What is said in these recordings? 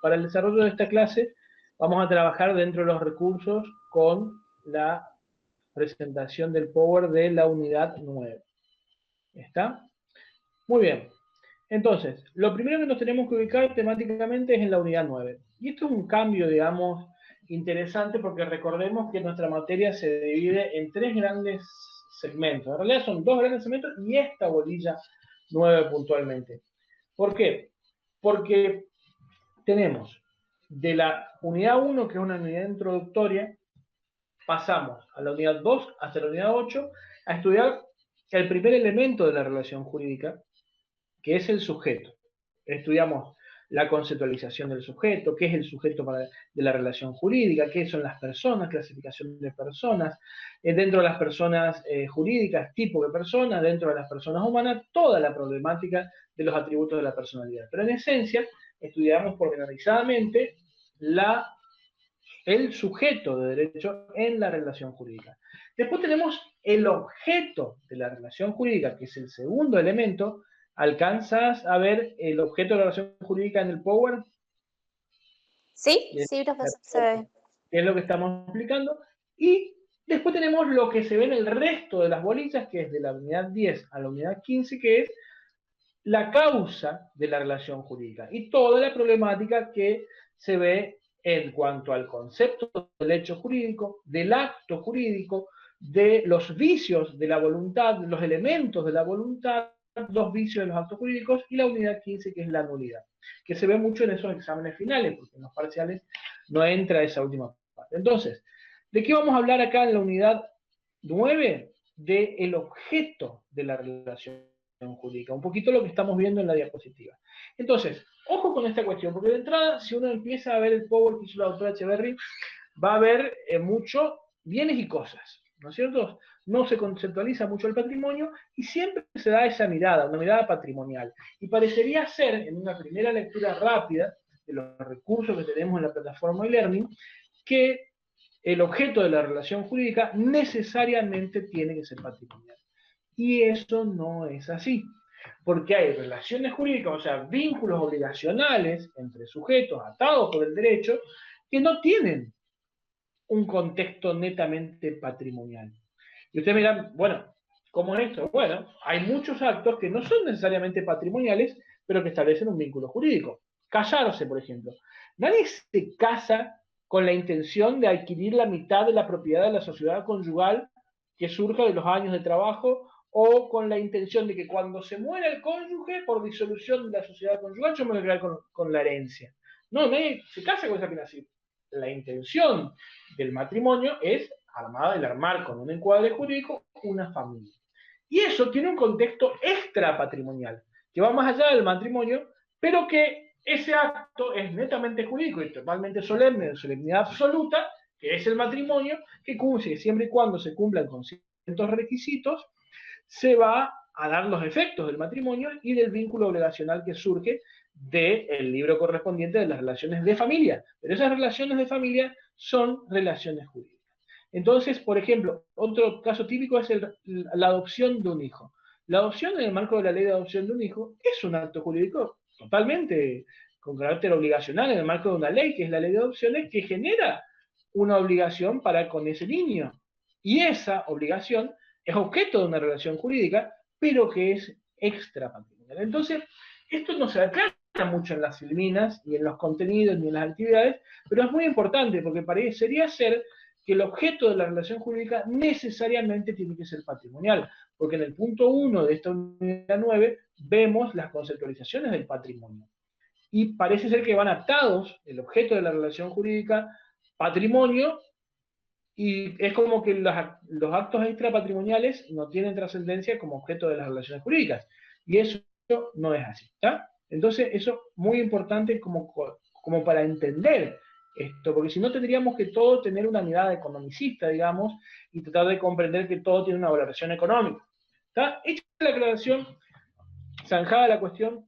para el desarrollo de esta clase vamos a trabajar dentro de los recursos con la presentación del Power de la unidad 9. ¿Está? Muy bien. Entonces, lo primero que nos tenemos que ubicar temáticamente es en la unidad 9. Y esto es un cambio, digamos, interesante porque recordemos que nuestra materia se divide en 3 grandes segmentos. En realidad son 2 grandes segmentos y esta bolilla 9 puntualmente. ¿Por qué? Porque tenemos de la unidad 1, que es una unidad introductoria, pasamos a la unidad 2 hasta la unidad 8 a estudiar el primer elemento de la relación jurídica, que es el sujeto. Estudiamos la conceptualización del sujeto, qué es el sujeto de la relación jurídica, qué son las personas, clasificación de personas, dentro de las personas jurídicas, tipo de personas, dentro de las personas humanas, toda la problemática de los atributos de la personalidad. Pero en esencia, estudiamos pormenorizadamente el sujeto de derecho en la relación jurídica. Después tenemos el objeto de la relación jurídica, que es el segundo elemento. ¿Alcanzas a ver el objeto de la relación jurídica en el Power? Sí, sí, profesor, se ve. Es lo que estamos explicando. Y después tenemos lo que se ve en el resto de las bolillas, que es de la unidad 10 a la unidad 15, que es la causa de la relación jurídica y toda la problemática que se ve en cuanto al concepto del hecho jurídico, del acto jurídico, de los vicios de la voluntad, los elementos de la voluntad, los vicios de los actos jurídicos, y la unidad 15, que es la nulidad, que se ve mucho en esos exámenes finales, porque en los parciales no entra esa última parte. Entonces, ¿de qué vamos a hablar acá en la unidad 9? Del objeto de la relación jurídica, un poquito lo que estamos viendo en la diapositiva. Entonces, ojo con esta cuestión, porque de entrada, si uno empieza a ver el Power que hizo la doctora Echeverry, va a ver mucho bienes y cosas, ¿no es cierto? No se conceptualiza mucho el patrimonio y siempre se da esa mirada, una mirada patrimonial. Y parecería ser, en una primera lectura rápida de los recursos que tenemos en la plataforma e-learning, que el objeto de la relación jurídica necesariamente tiene que ser patrimonial. Y eso no es así, porque hay relaciones jurídicas, o sea, vínculos obligacionales entre sujetos atados por el derecho, que no tienen un contexto netamente patrimonial. Y ustedes dirán, bueno, ¿cómo es esto? Bueno, hay muchos actos que no son necesariamente patrimoniales, pero que establecen un vínculo jurídico. Casarse, por ejemplo. Nadie se casa con la intención de adquirir la mitad de la propiedad de la sociedad conyugal que surja de los años de trabajo, o con la intención de que cuando se muera el cónyuge, por disolución de la sociedad conyugal, yo me voy a quedar con la herencia. No, nadie se casa con esa finalidad. La intención del matrimonio es armar con un encuadre jurídico una familia. Y eso tiene un contexto extra patrimonial, que va más allá del matrimonio, pero que ese acto es netamente jurídico y totalmente solemne, de solemnidad absoluta, que es el matrimonio, que siempre y cuando se cumplan con ciertos requisitos, se va a dar los efectos del matrimonio y del vínculo obligacional que surge del libro correspondiente de las relaciones de familia. Pero esas relaciones de familia son relaciones jurídicas. Entonces, por ejemplo, otro caso típico es la adopción de un hijo. La adopción en el marco de la ley de adopción de un hijo es un acto jurídico totalmente con carácter obligacional en el marco de una ley, que es la ley de adopciones, que genera una obligación para con ese niño. Y esa obligación es objeto de una relación jurídica, pero que es extra patrimonial. Entonces, esto no se aclara mucho en las filminas, ni en los contenidos, ni en las actividades, pero es muy importante porque parecería ser que el objeto de la relación jurídica necesariamente tiene que ser patrimonial, porque en el punto 1 de esta unidad 9 vemos las conceptualizaciones del patrimonio. Y parece ser que van atados el objeto de la relación jurídica, patrimonio, y es como que los actos extrapatrimoniales no tienen trascendencia como objeto de las relaciones jurídicas. Y eso no es así, ¿está? Entonces, eso es muy importante como para entender esto, porque si no tendríamos que todo tener una mirada economicista, digamos, y tratar de comprender que todo tiene una valoración económica. ¿Está? Hecha la aclaración, zanjada la cuestión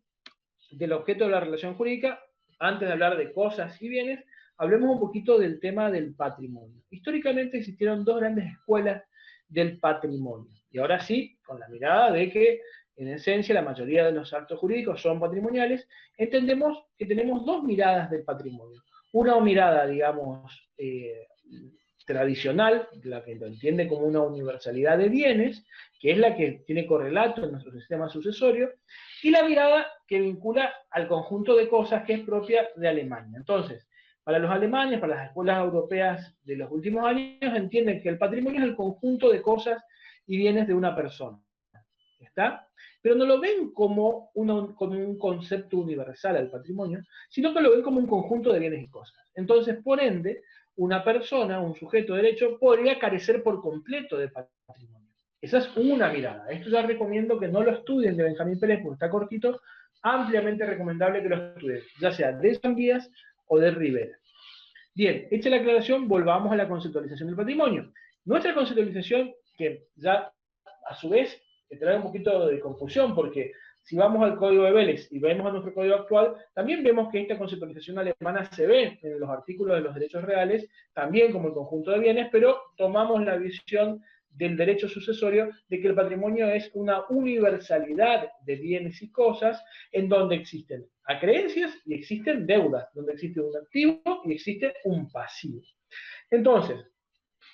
del objeto de la relación jurídica, antes de hablar de cosas y bienes, hablemos un poquito del tema del patrimonio. Históricamente existieron 2 grandes escuelas del patrimonio. Y ahora sí, con la mirada de que en esencia la mayoría de los actos jurídicos son patrimoniales, entendemos que tenemos dos miradas del patrimonio. Una mirada, digamos, tradicional, la que lo entiende como una universalidad de bienes, que es la que tiene correlato en nuestro sistema sucesorio, y la mirada que vincula al conjunto de cosas que es propia de Alemania. Entonces, para los alemanes, para las escuelas europeas de los últimos años, entienden que el patrimonio es el conjunto de cosas y bienes de una persona. ¿Está? Pero no lo ven como un concepto universal al patrimonio, sino que lo ven como un conjunto de bienes y cosas. Entonces, por ende, una persona, un sujeto de derecho, podría carecer por completo de patrimonio. Esa es una mirada. Esto ya recomiendo que no lo estudien de Benjamín Pérez, porque está cortito, ampliamente recomendable que lo estudien, ya sea de San Díaz o de Rivera. Bien, hecha la aclaración, volvamos a la conceptualización del patrimonio. Nuestra conceptualización, que ya a su vez trae un poquito de confusión, porque si vamos al código de Vélez y vemos a nuestro código actual, también vemos que esta conceptualización alemana se ve en los artículos de los derechos reales, también como el conjunto de bienes, pero tomamos la visión del derecho sucesorio de que el patrimonio es una universalidad de bienes y cosas en donde existen acreencias y existen deudas, donde existe un activo y existe un pasivo. Entonces,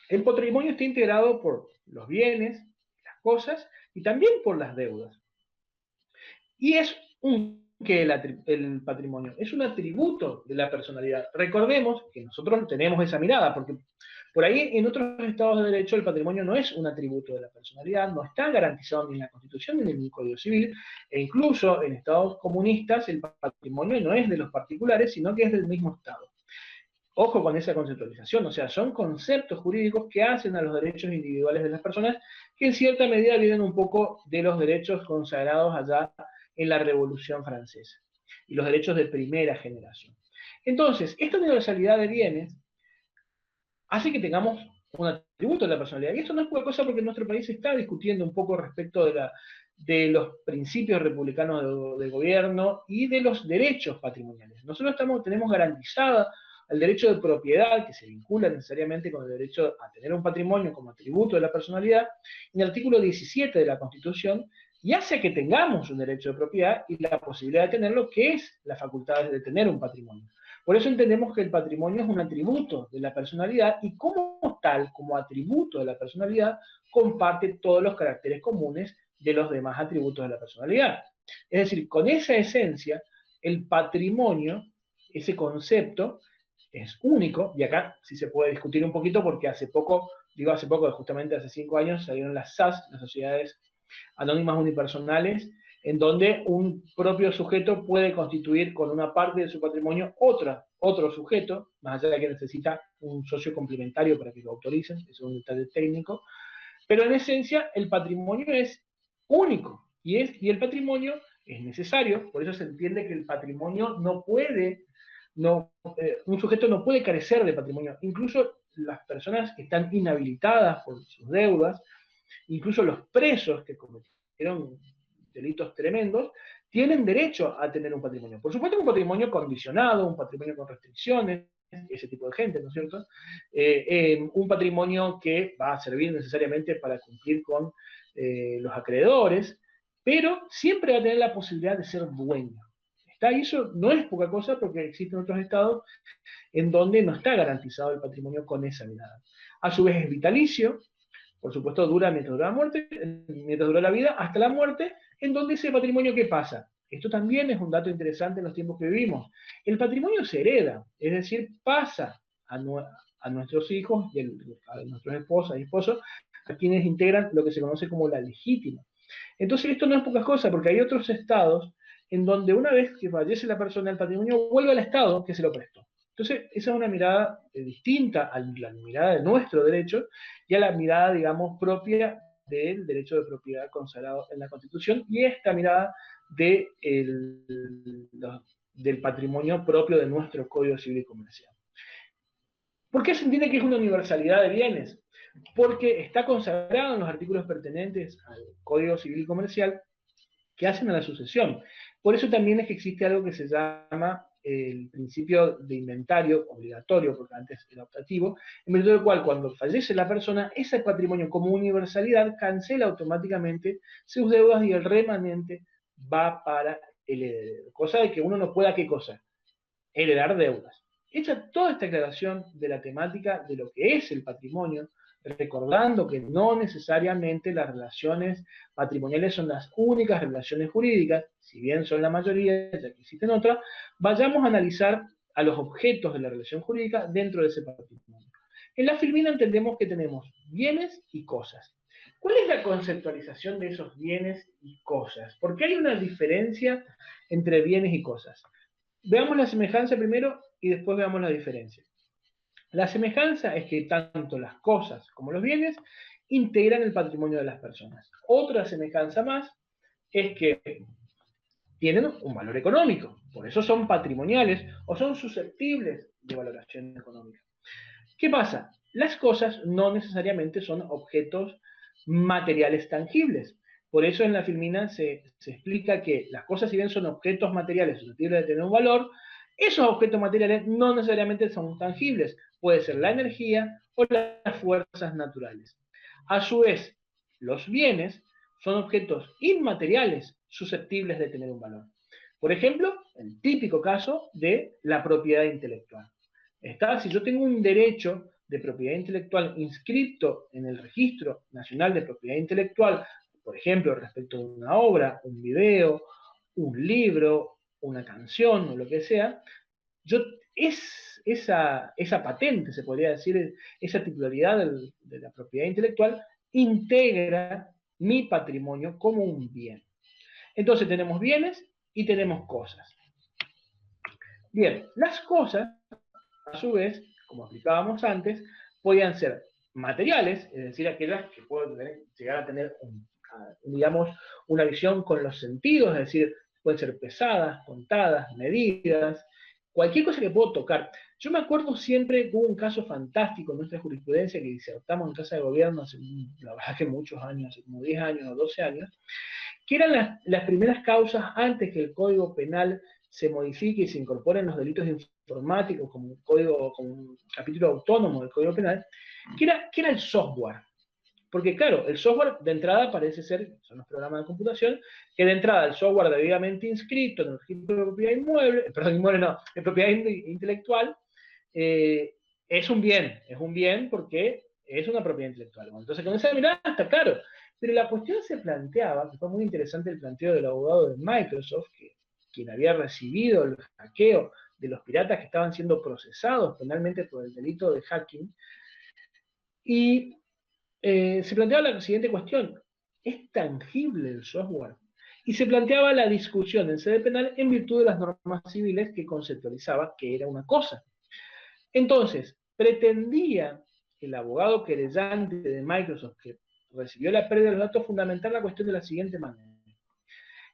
el patrimonio está integrado por los bienes, las cosas y también por las deudas. Y es el patrimonio es un atributo de la personalidad. Recordemos que nosotros tenemos esa mirada, porque por ahí en otros estados de derecho el patrimonio no es un atributo de la personalidad, no está garantizado ni en la Constitución ni en el Código Civil, e incluso en estados comunistas el patrimonio no es de los particulares, sino que es del mismo Estado. Ojo con esa conceptualización, o sea, son conceptos jurídicos que hacen a los derechos individuales de las personas que en cierta medida vienen un poco de los derechos consagrados allá en la Revolución Francesa y los derechos de primera generación. Entonces, esta universalidad de bienes hace que tengamos un atributo de la personalidad. Y esto no es poca cosa porque nuestro país está discutiendo un poco respecto de los principios republicanos de gobierno y de los derechos patrimoniales. Nosotros tenemos garantizada el derecho de propiedad, que se vincula necesariamente con el derecho a tener un patrimonio como atributo de la personalidad, en el artículo 17 de la Constitución, y hace que tengamos un derecho de propiedad y la posibilidad de tenerlo, que es la facultad de tener un patrimonio. Por eso entendemos que el patrimonio es un atributo de la personalidad y como tal, como atributo de la personalidad, comparte todos los caracteres comunes de los demás atributos de la personalidad. Es decir, con esa esencia, el patrimonio, ese concepto, es único, y acá sí se puede discutir un poquito porque hace poco, justamente hace 5 años salieron las SAS, las sociedades anónimas unipersonales, en donde un propio sujeto puede constituir con una parte de su patrimonio otro sujeto, más allá de que necesita un socio complementario para que lo autoricen, eso es un detalle técnico, pero en esencia el patrimonio es único, y el patrimonio es necesario, por eso se entiende que el patrimonio un sujeto no puede carecer de patrimonio, incluso las personas que están inhabilitadas por sus deudas, incluso los presos que cometieron delitos tremendos, tienen derecho a tener un patrimonio. Por supuesto, un patrimonio condicionado, un patrimonio con restricciones, ese tipo de gente, ¿no es cierto? Un patrimonio que va a servir necesariamente para cumplir con los acreedores, pero siempre va a tener la posibilidad de ser dueño. Y eso no es poca cosa porque existen otros estados en donde no está garantizado el patrimonio con esa mirada. A su vez es vitalicio, por supuesto dura mientras dura la muerte, mientras dura la vida, hasta la muerte, en donde ese patrimonio, ¿qué pasa? Esto también es un dato interesante en los tiempos que vivimos. El patrimonio se hereda, es decir, pasa a nuestros hijos, a nuestras esposas y esposos, a quienes integran lo que se conoce como la legítima. Entonces esto no es poca cosa, porque hay otros estados en donde una vez que fallece la persona, el patrimonio vuelve al estado que se lo prestó. Entonces, esa es una mirada distinta a la mirada de nuestro derecho y a la mirada, digamos, propia del derecho de propiedad consagrado en la Constitución y esta mirada del patrimonio propio de nuestro Código Civil y Comercial. ¿Por qué se entiende que es una universalidad de bienes? Porque está consagrado en los artículos pertenentes al Código Civil y Comercial que hacen a la sucesión. Por eso también es que existe algo que se llama el principio de inventario obligatorio, porque antes era optativo, en virtud del cual cuando fallece la persona, ese patrimonio como universalidad cancela automáticamente sus deudas y el remanente va para el heredero. Cosa de que uno no pueda, ¿qué cosa? Heredar deudas. Hecha toda esta aclaración de la temática de lo que es el patrimonio, recordando que no necesariamente las relaciones patrimoniales son las únicas relaciones jurídicas, si bien son la mayoría, ya que existen otras, vayamos a analizar a los objetos de la relación jurídica dentro de ese patrimonio. En la Filmina entendemos que tenemos bienes y cosas. ¿Cuál es la conceptualización de esos bienes y cosas? ¿Por qué hay una diferencia entre bienes y cosas? Veamos la semejanza primero y después veamos la diferencia. La semejanza es que tanto las cosas como los bienes integran el patrimonio de las personas. Otra semejanza más es que tienen un valor económico, por eso son patrimoniales o son susceptibles de valoración económica. ¿Qué pasa? Las cosas no necesariamente son objetos materiales tangibles. Por eso en la Filmina se explica que las cosas, si bien son objetos materiales susceptibles de tener un valor, esos objetos materiales no necesariamente son tangibles. Puede ser la energía o las fuerzas naturales. A su vez, los bienes son objetos inmateriales susceptibles de tener un valor. Por ejemplo, el típico caso de la propiedad intelectual. Si yo tengo un derecho de propiedad intelectual inscrito en el Registro Nacional de Propiedad Intelectual, por ejemplo, respecto de una obra, un video, un libro, una canción o lo que sea, esa patente, se podría decir, esa titularidad de la propiedad intelectual, integra mi patrimonio como un bien. Entonces tenemos bienes y tenemos cosas. Bien, las cosas, a su vez, como explicábamos antes, podían ser materiales, es decir, aquellas que pueden llegar a tener, digamos, una visión con los sentidos, es decir, pueden ser pesadas, contadas, medidas, cualquier cosa que puedo tocar. Yo me acuerdo siempre que hubo un caso fantástico en nuestra jurisprudencia que disertamos en Casa de Gobierno hace, la verdad que muchos años, hace como 10 años o 12 años, que eran las primeras causas antes que el Código Penal se modifique y se incorporen los delitos informáticos como un capítulo autónomo del Código Penal, que era el software. Porque claro, el software de entrada parece ser, son los programas de computación, que de entrada el software debidamente inscrito en el registro de propiedad de propiedad intelectual, es un bien porque es una propiedad intelectual. Entonces con esa mirada está claro. Pero la cuestión se planteaba, que fue muy interesante el planteo del abogado de Microsoft, quien había recibido el hackeo de los piratas que estaban siendo procesados penalmente por el delito de hacking, y se planteaba la siguiente cuestión: ¿es tangible el software? Y se planteaba la discusión en sede penal en virtud de las normas civiles que conceptualizaba que era una cosa. Entonces, pretendía el abogado querellante de Microsoft, que recibió la pérdida de los datos, fundamentar la cuestión de la siguiente manera.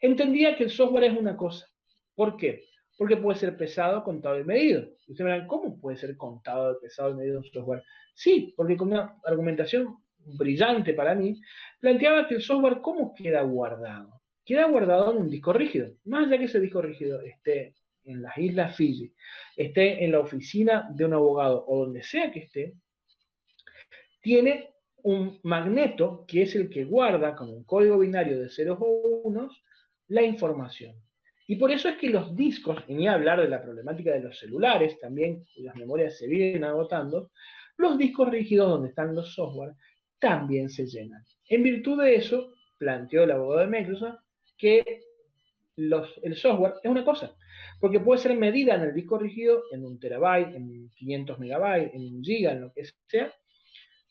Entendía que el software es una cosa. ¿Por qué? Porque puede ser pesado, contado y medido. Y ustedes me dirán, ¿cómo puede ser contado, pesado y medido un software? Sí, porque con una argumentación brillante para mí, planteaba que el software, ¿cómo queda guardado? Queda guardado en un disco rígido. Más allá que ese disco rígido esté en las Islas Fiji, esté en la oficina de un abogado o donde sea que esté, tiene un magneto que es el que guarda con un código binario de ceros o unos la información. Y por eso es que los discos, y ni hablar de la problemática de los celulares también, cuyas memorias se vienen agotando, los discos rígidos donde están los software también se llenan. En virtud de eso, planteó el abogado de Microsoft que el software es una cosa, porque puede ser medida en el disco rígido en 1 terabyte, en 500 megabytes, en 1 giga, en lo que sea,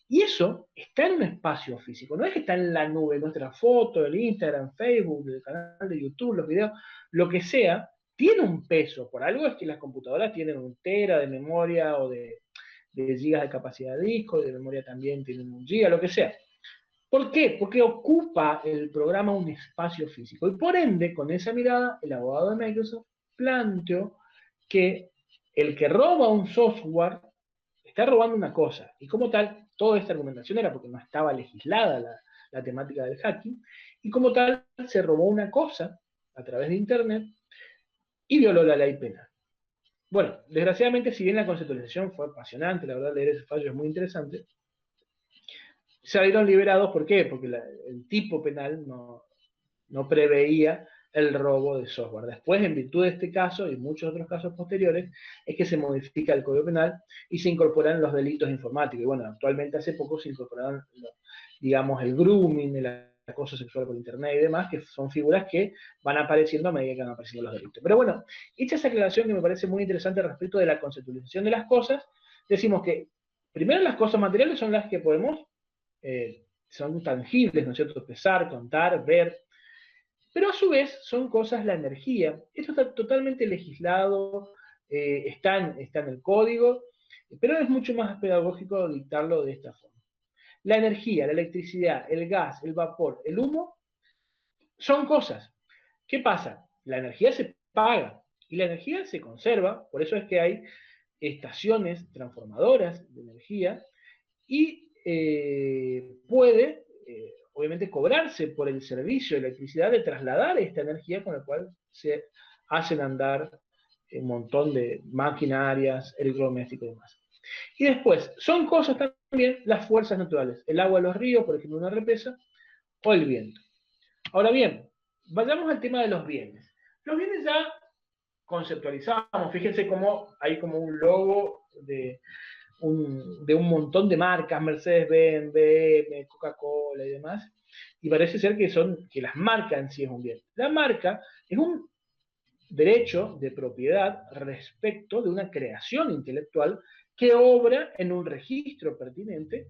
y eso está en un espacio físico, no es que está en la nube, nuestra foto, el Instagram, Facebook, el canal de YouTube, los videos, lo que sea, tiene un peso. Por algo es que las computadoras tienen 1 tera de memoria o de gigas de capacidad de disco, de memoria también tienen 1 giga, lo que sea. ¿Por qué? Porque ocupa el programa un espacio físico. Y por ende, con esa mirada, el abogado de Microsoft planteó que el que roba un software está robando una cosa. Y como tal, toda esta argumentación era porque no estaba legislada la temática del hacking, y como tal se robó una cosa a través de Internet y violó la ley penal. Bueno, desgraciadamente, si bien la conceptualización fue apasionante, la verdad leer ese fallo es muy interesante, salieron liberados, ¿por qué? Porque el tipo penal no preveía el robo de software. Después, en virtud de este caso y muchos otros casos posteriores, es que se modifica el Código Penal y se incorporan los delitos informáticos. Y bueno, actualmente hace poco se incorporaron, digamos, el grooming, el acoso sexual por internet y demás, que son figuras que van apareciendo a medida que van apareciendo los delitos. Pero bueno, hecha esa aclaración que me parece muy interesante respecto de la conceptualización de las cosas, decimos que primero las cosas materiales son las que podemos, son tangibles, ¿no es cierto? Pesar, contar, ver, pero a su vez son cosas la energía. Esto está totalmente legislado, está en el código, pero es mucho más pedagógico dictarlo de esta forma. La energía, la electricidad, el gas, el vapor, el humo, son cosas. ¿Qué pasa? La energía se paga y la energía se conserva, por eso es que hay estaciones transformadoras de energía y puede, obviamente, cobrarse por el servicio de electricidad de trasladar esta energía con la cual se hacen andar un montón de maquinarias, electrodomésticos y demás. Y después, son cosas también las fuerzas naturales, el agua de los ríos, por ejemplo, una represa, o el viento. Ahora bien, vayamos al tema de los bienes. Los bienes ya conceptualizamos, fíjense cómo hay como un logo de un montón de marcas, Mercedes-Benz, BMW, Coca-Cola y demás, y parece ser que las marcas en sí es un bien. La marca es un derecho de propiedad respecto de una creación intelectual que obra en un registro pertinente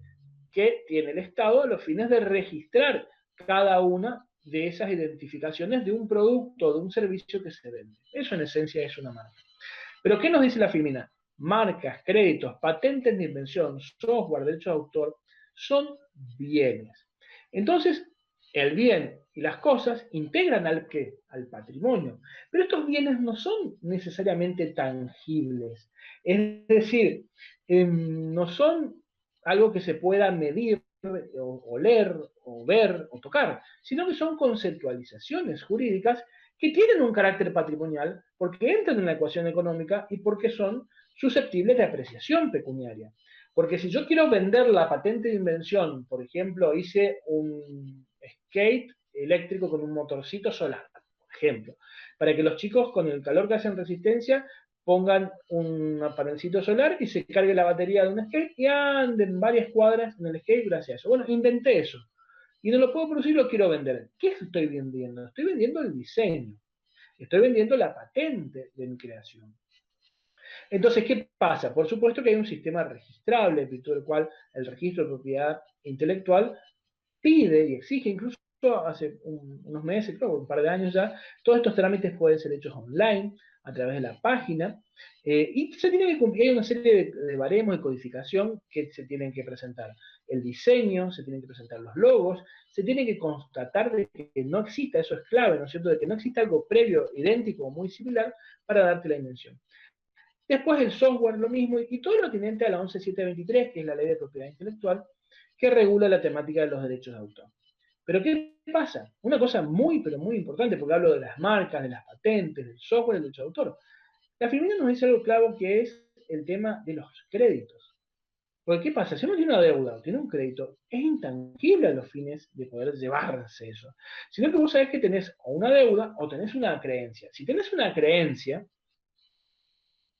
que tiene el Estado a los fines de registrar cada una de esas identificaciones de un producto, de un servicio que se vende. Eso en esencia es una marca. Pero ¿qué nos dice la Filmina? Marcas, créditos, patentes de invención, software, derechos de autor, son bienes. Entonces, el bien y las cosas integran al qué? Al patrimonio. Pero estos bienes no son necesariamente tangibles. Es decir, no son algo que se pueda medir o oler o ver o tocar, sino que son conceptualizaciones jurídicas que tienen un carácter patrimonial porque entran en la ecuación económica y porque son susceptibles de apreciación pecuniaria. Porque si yo quiero vender la patente de invención, por ejemplo, hice un skate eléctrico con un motorcito solar, por ejemplo, para que los chicos con el calor que hacen resistencia pongan un panelcito solar y se cargue la batería de un skate y anden varias cuadras en el skate gracias a eso. Bueno, inventé eso. Y no lo puedo producir, lo quiero vender. ¿Qué estoy vendiendo? Estoy vendiendo el diseño. Estoy vendiendo la patente de mi creación. Entonces, ¿qué pasa? Por supuesto que hay un sistema registrable, en virtud del cual el registro de propiedad intelectual pide y exige, incluso hace unos meses, creo, un par de años ya, todos estos trámites pueden ser hechos online, a través de la página, y se tiene que cumplir, hay una serie de baremos de codificación que se tienen que presentar. El diseño, se tienen que presentar los logos, se tiene que constatar de que no exista, eso es clave, ¿no es cierto?, de que no exista algo previo, idéntico o muy similar para darte la invención. Después el software lo mismo, y todo lo atinente a la 11723, que es la ley de propiedad intelectual, que regula la temática de los derechos de autor. Pero ¿qué pasa? Una cosa muy, pero muy importante, porque hablo de las marcas, de las patentes, del software, del derecho de autor. La Firmina nos dice algo claro que es el tema de los créditos. Porque ¿qué pasa? Si uno tiene una deuda o tiene un crédito, es intangible a los fines de poder llevarse eso. Sino que vos sabés que tenés o una deuda o tenés una creencia. Si tenés una creencia,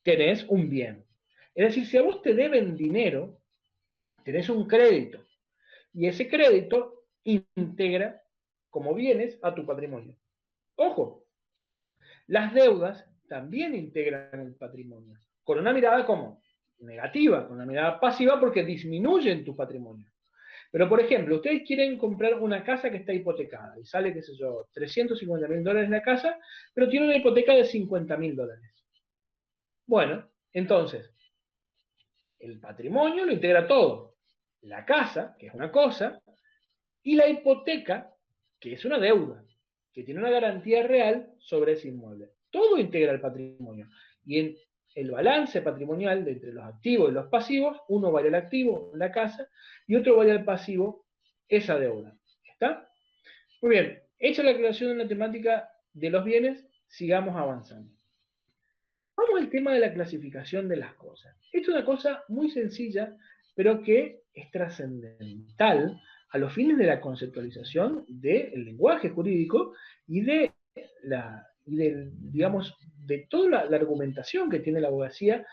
tenés un bien. Es decir, si a vos te deben dinero, tenés un crédito. Y ese crédito integra como bienes a tu patrimonio. Ojo, las deudas también integran el patrimonio, con una mirada como negativa, con una mirada pasiva porque disminuyen tu patrimonio. Pero, por ejemplo, ustedes quieren comprar una casa que está hipotecada y sale, qué sé yo, $350.000 la casa, pero tiene una hipoteca de $50.000. Bueno, entonces, el patrimonio lo integra todo. La casa, que es una cosa, y la hipoteca, que es una deuda, que tiene una garantía real sobre ese inmueble. Todo integra el patrimonio. Y en el balance patrimonial de entre los activos y los pasivos, uno vale el activo, la casa, y otro vale el pasivo, esa deuda. ¿Está? Muy bien. Hecha la aclaración en la temática de los bienes, sigamos avanzando. Vamos al tema de la clasificación de las cosas. Esto es una cosa muy sencilla, pero que es trascendental a los fines de la conceptualización del lenguaje jurídico y digamos, de toda la argumentación que tiene la abogacía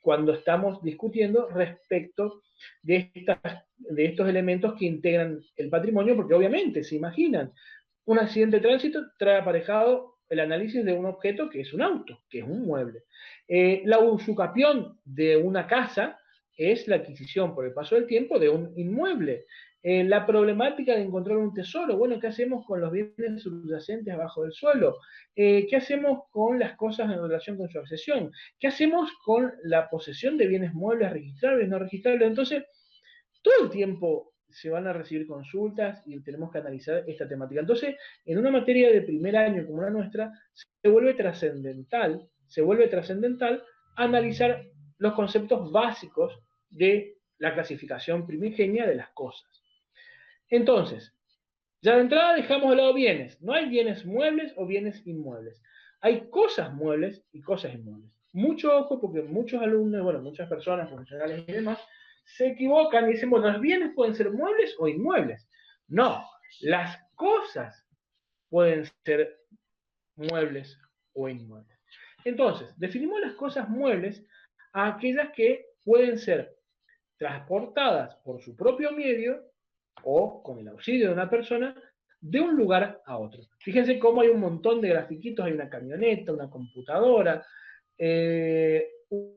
cuando estamos discutiendo respecto de estos elementos que integran el patrimonio, porque obviamente, se imaginan, un accidente de tránsito trae aparejado el análisis de un objeto que es un auto, que es un mueble. La usucapión de una casa es la adquisición por el paso del tiempo de un inmueble. La problemática de encontrar un tesoro, bueno, ¿qué hacemos con los bienes subyacentes abajo del suelo? ¿Qué hacemos con las cosas en relación con su accesión? ¿Qué hacemos con la posesión de bienes muebles registrables, no registrables? Entonces, todo el tiempo se van a recibir consultas y tenemos que analizar esta temática. Entonces, en una materia de primer año como la nuestra, se vuelve trascendental analizar los conceptos básicos de la clasificación primigenia de las cosas. Entonces, ya de entrada dejamos de lado bienes. No hay bienes muebles o bienes inmuebles. Hay cosas muebles y cosas inmuebles. Mucho ojo, porque muchos alumnos, bueno, muchas personas, profesionales y demás, se equivocan y dicen, bueno, los bienes pueden ser muebles o inmuebles. No, las cosas pueden ser muebles o inmuebles. Entonces, definimos las cosas muebles a aquellas que pueden ser transportadas por su propio medio o con el auxilio de una persona de un lugar a otro. Fíjense cómo hay un montón de grafiquitos, hay una camioneta, una computadora,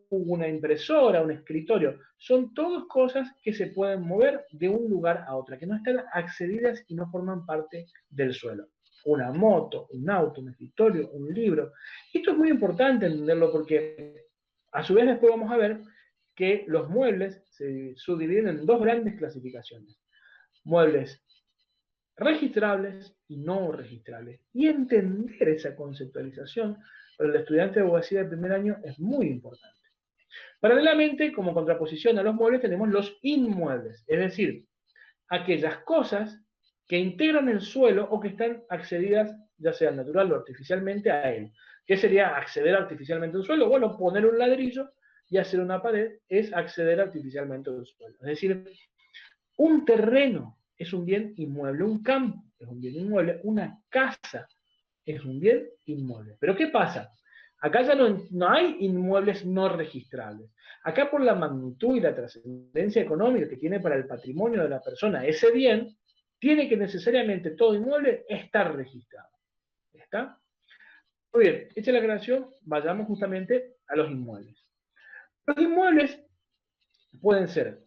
una impresora, un escritorio. Son todas cosas que se pueden mover de un lugar a otro, que no están accedidas y no forman parte del suelo. Una moto, un auto, un escritorio, un libro. Esto es muy importante entenderlo porque a su vez después vamos a ver que los muebles se subdividen en dos grandes clasificaciones. Muebles registrables y no registrables. Y entender esa conceptualización para el estudiante de abogacía de primer año es muy importante. Paralelamente, como contraposición a los muebles, tenemos los inmuebles, es decir, aquellas cosas que integran el suelo o que están accedidas, ya sea natural o artificialmente, a él. ¿Qué sería acceder artificialmente al suelo? Bueno, poner un ladrillo y hacer una pared es acceder artificialmente al suelo. Es decir, un terreno es un bien inmueble, un campo es un bien inmueble, una casa es un bien inmueble. Pero ¿qué pasa? Acá ya no hay inmuebles no registrables. Acá, por la magnitud y la trascendencia económica que tiene para el patrimonio de la persona ese bien, tiene que necesariamente todo inmueble estar registrado. ¿Está? Muy bien, hecha la aclaración, vayamos justamente a los inmuebles. Los inmuebles pueden ser,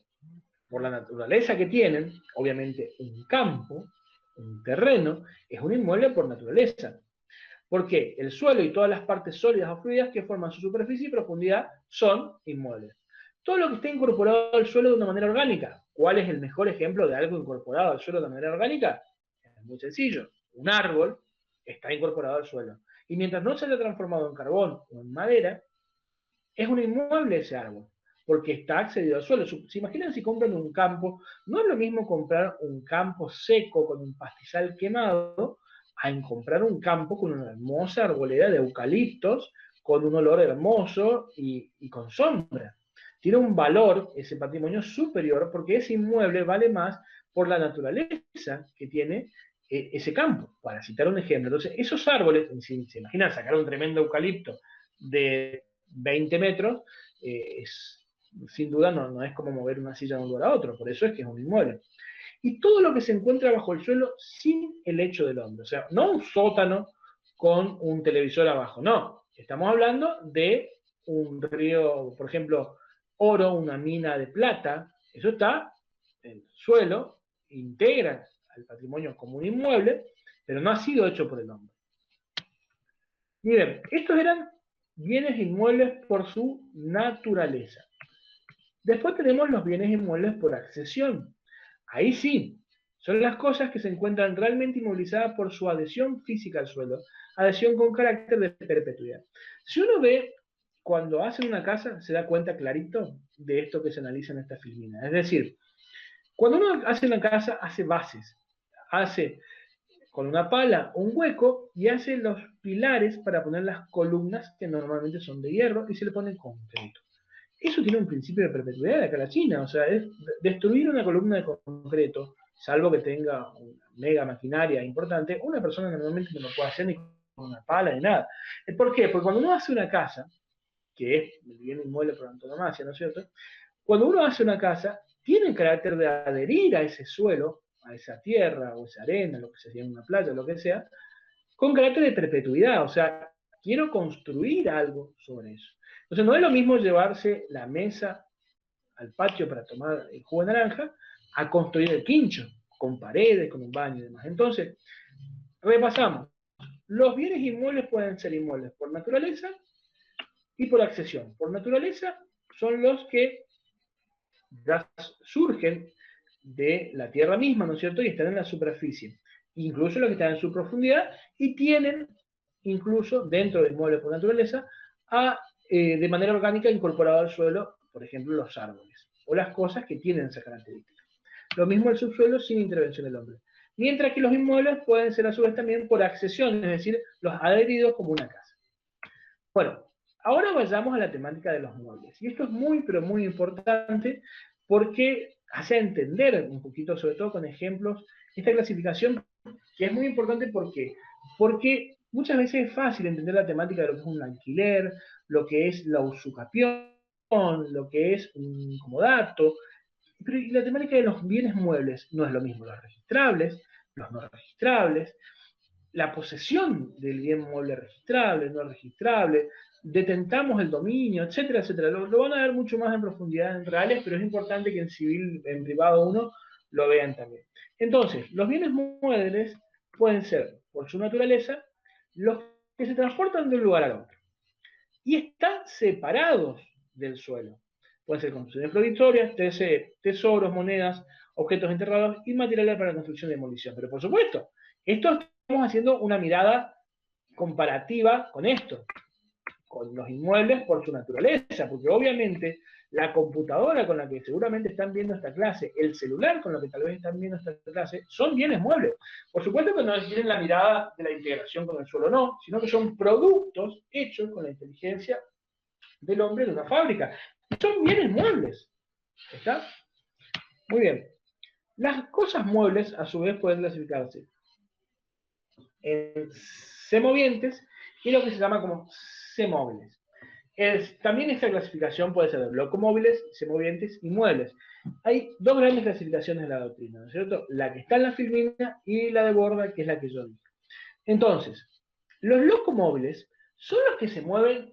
por la naturaleza que tienen, obviamente un campo, un terreno, es un inmueble por naturaleza. Porque el suelo y todas las partes sólidas o fluidas que forman su superficie y profundidad son inmuebles. Todo lo que esté incorporado al suelo de una manera orgánica. ¿Cuál es el mejor ejemplo de algo incorporado al suelo de una manera orgánica? Es muy sencillo. Un árbol está incorporado al suelo. Y mientras no se haya transformado en carbón o en madera, es un inmueble ese árbol, porque está accedido al suelo. ¿Se imaginan si compran un campo? No es lo mismo comprar un campo seco con un pastizal quemado a comprar un campo con una hermosa arboleda de eucaliptos, con un olor hermoso y con sombra. Tiene un valor, ese patrimonio, superior, porque ese inmueble vale más por la naturaleza que tiene ese campo, para citar un ejemplo. Entonces, esos árboles, si se imaginan sacar un tremendo eucalipto de 20 metros, sin duda no es como mover una silla de un lugar a otro, por eso es que es un inmueble. Y todo lo que se encuentra bajo el suelo sin el hecho del hombre, o sea, no un sótano con un televisor abajo, no, estamos hablando de un río, por ejemplo, oro, una mina de plata, eso está en el suelo, integra al patrimonio como un inmueble, pero no ha sido hecho por el hombre. Miren, estos eran bienes inmuebles por su naturaleza. Después tenemos los bienes inmuebles por accesión. Ahí sí, son las cosas que se encuentran realmente inmovilizadas por su adhesión física al suelo, adhesión con carácter de perpetuidad. Si uno ve, cuando hacen una casa, se da cuenta clarito de esto que se analiza en esta filmina. Es decir, cuando uno hace una casa, hace bases, hace con una pala un hueco y hace los pilares para poner las columnas que normalmente son de hierro y se le pone concreto. Eso tiene un principio de perpetuidad de acá en la China, o sea, es destruir una columna de concreto, salvo que tenga una mega maquinaria importante, una persona normalmente no lo puede hacer ni con una pala ni nada. ¿Por qué? Porque cuando uno hace una casa, que es el bien inmueble por antonomasia, ¿no es cierto? Cuando uno hace una casa, tiene el carácter de adherir a ese suelo, a esa tierra o esa arena, lo que sería una playa, lo que sea, con carácter de perpetuidad, o sea, quiero construir algo sobre eso. Entonces no es lo mismo llevarse la mesa al patio para tomar el jugo de naranja a construir el quincho, con paredes, con un baño y demás. Entonces, repasamos. Los bienes inmuebles pueden ser inmuebles por naturaleza y por accesión. Por naturaleza son los que ya surgen de la tierra misma, ¿no es cierto? Y están en la superficie. Incluso los que están en su profundidad y tienen, incluso dentro del inmueble por naturaleza, de manera orgánica incorporado al suelo, por ejemplo, los árboles o las cosas que tienen esa característica. Lo mismo el subsuelo sin intervención del hombre. Mientras que los inmuebles pueden ser a su vez también por accesión, es decir, los adheridos como una casa. Bueno, ahora vayamos a la temática de los muebles. Y esto es muy, pero muy importante porque hace entender un poquito, sobre todo con ejemplos, esta clasificación que es muy importante porque muchas veces es fácil entender la temática de lo que es un alquiler, lo que es la usucapión, lo que es un comodato, pero la temática de los bienes muebles no es lo mismo, los registrables, los no registrables, la posesión del bien mueble registrable, no registrable, detentamos el dominio, etcétera, etcétera. Lo van a ver mucho más en profundidad en reales, pero es importante que en civil, en privado 1, lo vean también. Entonces, los bienes muebles pueden ser, por su naturaleza, los que se transportan de un lugar al otro y están separados del suelo. Pueden ser construcciones provisorias, tesoros, monedas, objetos enterrados y materiales para construcción y demolición. Pero por supuesto, esto estamos haciendo una mirada comparativa con esto, con los inmuebles por su naturaleza, porque obviamente la computadora con la que seguramente están viendo esta clase, el celular con lo que tal vez están viendo esta clase, son bienes muebles. Por supuesto que no tienen la mirada de la integración con el suelo, no, sino que son productos hechos con la inteligencia del hombre de una fábrica. Son bienes muebles. ¿Está? Muy bien. Las cosas muebles, a su vez, pueden clasificarse en semovientes y lo que se llama como semóviles. También esta clasificación puede ser de locomóviles, semovientes y muebles. Hay dos grandes clasificaciones de la doctrina, ¿no es cierto? La que está en la filmina y la de Borda, que es la que yo dije. Entonces, los locomóviles son los que se mueven,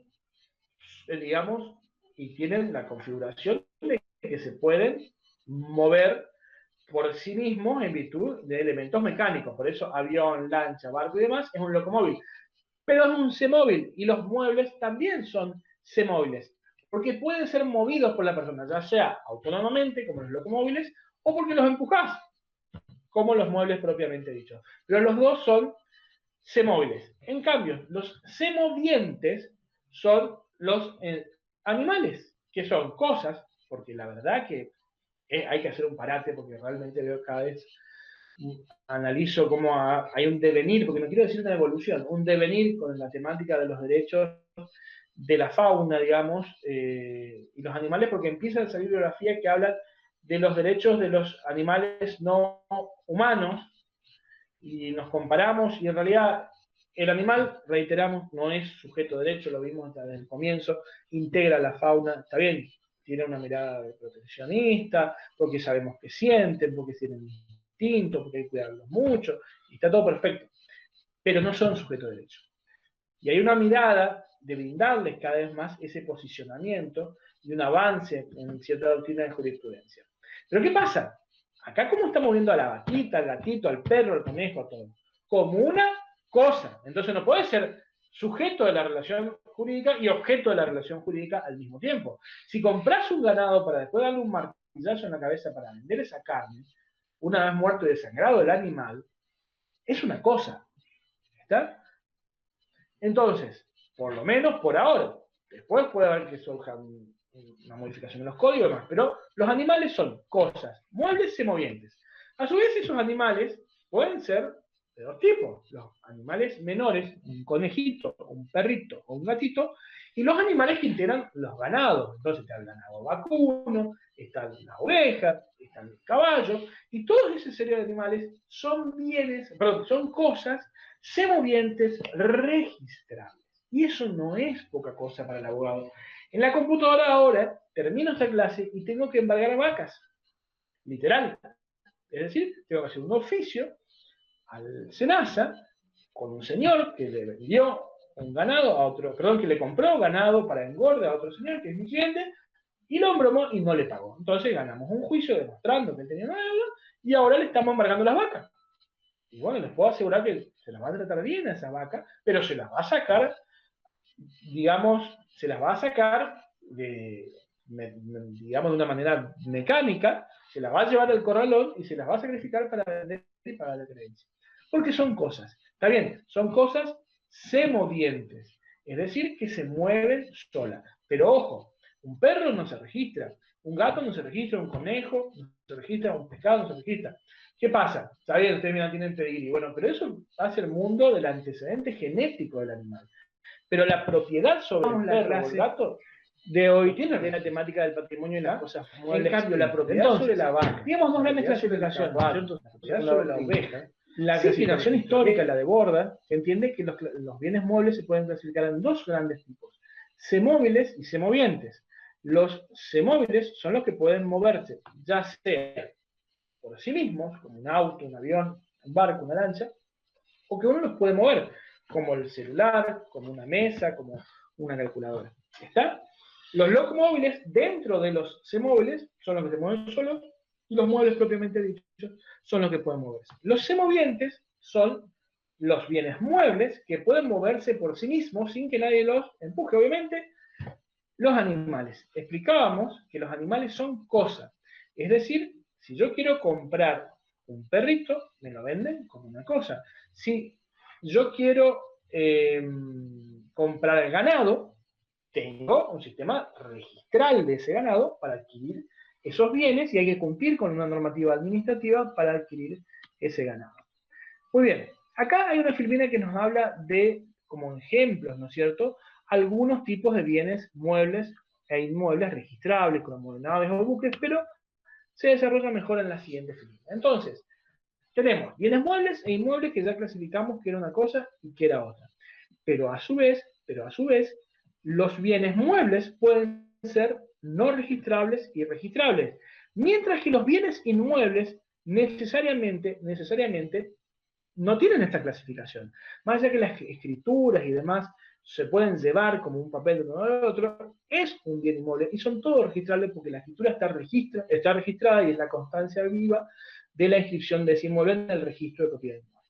digamos, y tienen la configuración de que se pueden mover por sí mismos en virtud de elementos mecánicos. Por eso avión, lancha, barco y demás es un locomóvil. Pero es un semóvil y los muebles también son semóviles, porque pueden ser movidos por la persona, ya sea autónomamente, como los locomóviles, o porque los empujás, como los muebles propiamente dichos. Pero los dos son semóviles. En cambio, los semovientes son los animales, que son cosas, porque la verdad que hay que hacer un parate, porque realmente veo cada vez, analizo cómo hay un devenir, porque no quiero decir una evolución, un devenir con la temática de los derechos de la fauna, digamos, y los animales, porque empieza a salir bibliografía que habla de los derechos de los animales no humanos, y nos comparamos, y en realidad el animal, reiteramos, no es sujeto de derecho, lo vimos desde el comienzo, integra la fauna, está bien, tiene una mirada de proteccionista, porque sabemos que sienten, porque tienen instintos, porque hay que cuidarlos mucho, y está todo perfecto, pero no son sujeto de derecho. Y hay una mirada de brindarles cada vez más ese posicionamiento y un avance en cierta doctrina de jurisprudencia. Pero ¿qué pasa? Acá como estamos viendo a la vaquita, al gatito, al perro, al conejo, a todo, como una cosa. Entonces no puede ser sujeto de la relación jurídica y objeto de la relación jurídica al mismo tiempo. Si compras un ganado para después darle un martillazo en la cabeza para vender esa carne, una vez muerto y desangrado el animal, es una cosa. ¿Está? Entonces, por lo menos por ahora, después puede haber que surja una modificación en los códigos y demás, pero los animales son cosas, muebles semovientes. A su vez, esos animales pueden ser de dos tipos, los animales menores, un conejito, un perrito o un gatito, y los animales que integran los ganados. Entonces está el ganado vacuno, están las ovejas, están los caballos, y todos ese serie de animales son bienes, perdón, son cosas semovientes registrables. Y eso no es poca cosa para el abogado. En la computadora ahora termino esta clase y tengo que embargar vacas, literal. Es decir, tengo que hacer un oficio al SENASA con un señor que le vendió un ganado a otro, perdón, que le compró ganado para engorde a otro señor, que es mi cliente, y lo embromó y no le pagó. Entonces ganamos un juicio demostrando que él tenía una deuda y ahora le estamos embargando las vacas. Y bueno, les puedo asegurar que se las va a tratar bien a esa vaca, pero se las va a sacar, digamos, se las va a sacar digamos, de una manera mecánica, se las va a llevar al corralón y se las va a sacrificar para vender y pagar la creencia. Porque son cosas, está bien, son cosas semovientes, es decir, que se mueven solas. Pero ojo, un perro no se registra, un gato no se registra, un conejo no se registra, un pescado no se registra. ¿Qué pasa? Está bien, ustedes no tienen pedigrí. Bueno, pero eso hace el mundo del antecedente genético del animal. Pero la propiedad sobre el perro o el gato de hoy tiene la temática del patrimonio y las cosas muebles. En cambio, la propiedad sobre la vaca, digamos dos grandes clasificaciones, ¿cierto? La propiedad sobre la oveja. La clasificación histórica, la de Borda, entiende que los bienes muebles se pueden clasificar en dos grandes tipos: semóviles y semovientes. Los semóviles son los que pueden moverse, ya sea por sí mismos, como un auto, un avión, un barco, una lancha, o que uno los puede mover, como el celular, como una mesa, como una calculadora. ¿Está? Los locomóviles dentro de los semóviles son los que se mueven solos, y los muebles propiamente dichos son los que pueden moverse. Los semovientes son los bienes muebles que pueden moverse por sí mismos sin que nadie los empuje, obviamente. Los animales. Explicábamos que los animales son cosas. Es decir, si yo quiero comprar un perrito, me lo venden como una cosa. Si yo quiero comprar el ganado, tengo un sistema registral de ese ganado para adquirir esos bienes y hay que cumplir con una normativa administrativa para adquirir ese ganado. Muy bien, acá hay una filmina que nos habla de, como ejemplos, ¿no es cierto?, algunos tipos de bienes muebles e inmuebles registrables, como naves o buques, pero se desarrolla mejor en la siguiente filmina. Entonces, tenemos bienes muebles e inmuebles que ya clasificamos que era una cosa y que era otra. Pero a su vez, los bienes muebles pueden ser no registrables y registrables, mientras que los bienes inmuebles necesariamente no tienen esta clasificación. Más allá que las escrituras y demás se pueden llevar como un papel de uno al otro, es un bien inmueble y son todos registrables porque la escritura está registrada y es la constancia viva de la inscripción de ese inmueble en el registro de propiedad inmueble.